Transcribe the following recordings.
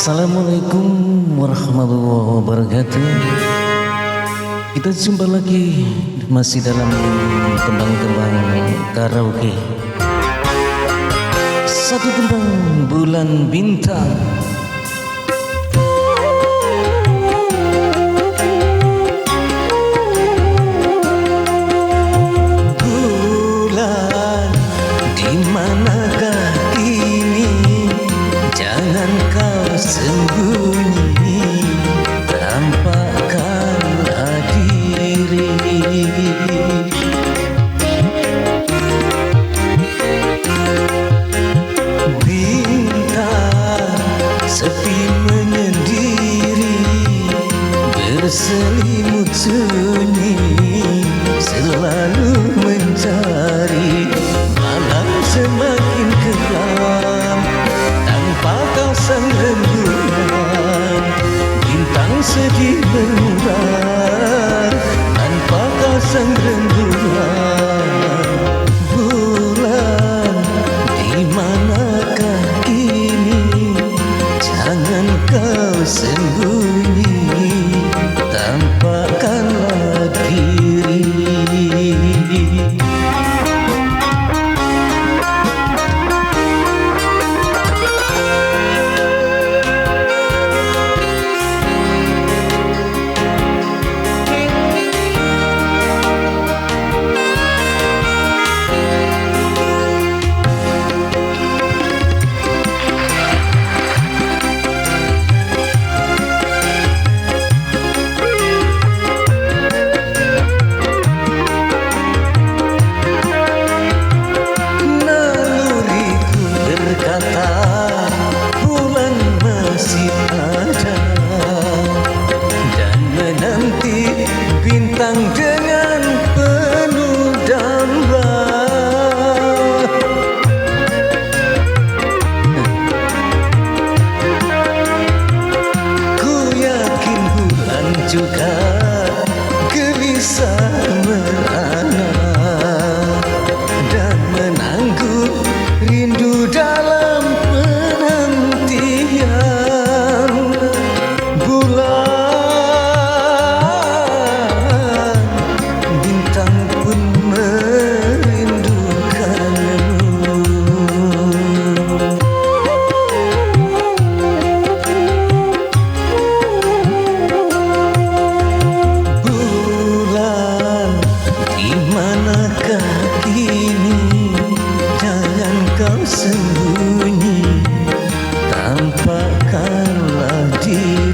Assalamualaikum warahmatullahi wabarakatuh. Kita jumpa lagi masih dalam tembang-tembang karaoke. Satu tembang Bulan Bintang. Bulan, di manakah kini? Jangan kau sembunyi, tampakkanlah diri. Bintang sepi menyendiri, berselimut sunyi, selalu mencari. Malam semakin kelam tanpa kau sang rembulan, bintang sedih bermuram tanpa kau sang rembulan. Bulan, di manakah kini? Jangan kau sembunyi, tampakkanlah diri. Bulan masih ada dan menanti bintang dengan penuh damba. Ku yakin bulan juga gelisah merana dan menangguh rindu dalam penantian. Bulan, bintang pun merindukanmu. Bulan, di manakah kini? Jangan kau sembunyi, tampakkanlah diri.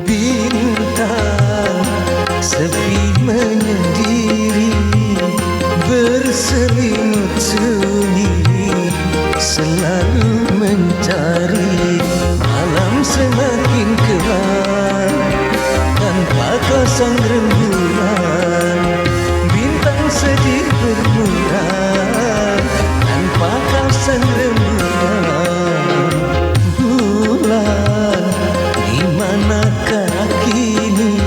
Bintang sepi menyendiri, berselimut sunyi, selalu mencari. Malam semakin kelam tanpa kau sang rembulan, bintang sedih bermuram tanpa kau sang rembulan. Bulan, di manakah kini?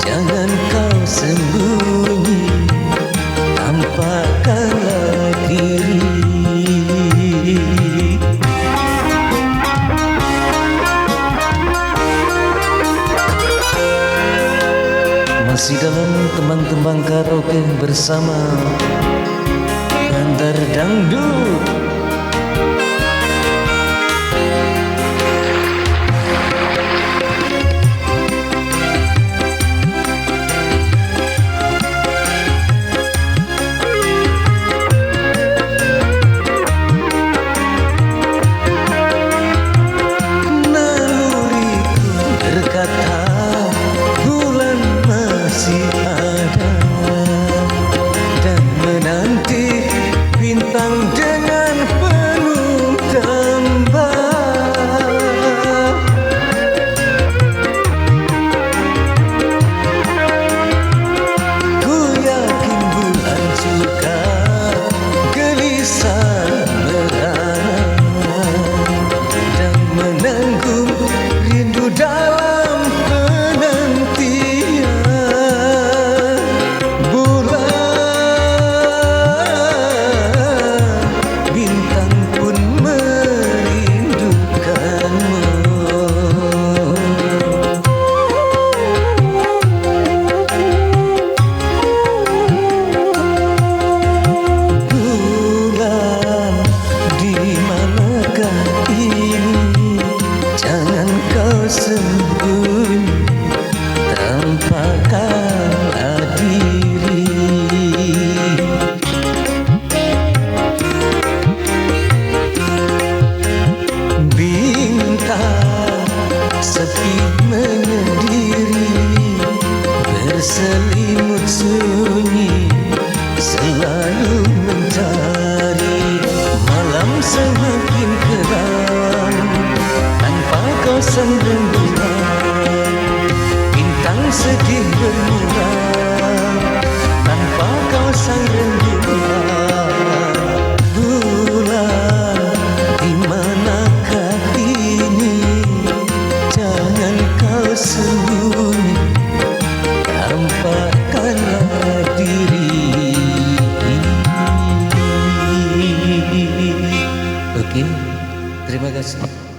Jangan kau sembunyi, tampakkanlah diri. Masih dalam tembang-tembang karaoke bersama Bandar Dangdut. Naluriku berkata bulan masih ada dan menanti bintang dengan tampakkanlah diri. Bintang sepi menyendiri, berselimut sunyi, selalu mencari. Malam semakin kelam tanpa kau sang rembulan, bintang sedih bermuram tanpa kau sang rembulan. Bulan, di manakah ini? Jangan kau sembunyi, tampakkanlah diri. Oke, terima kasih.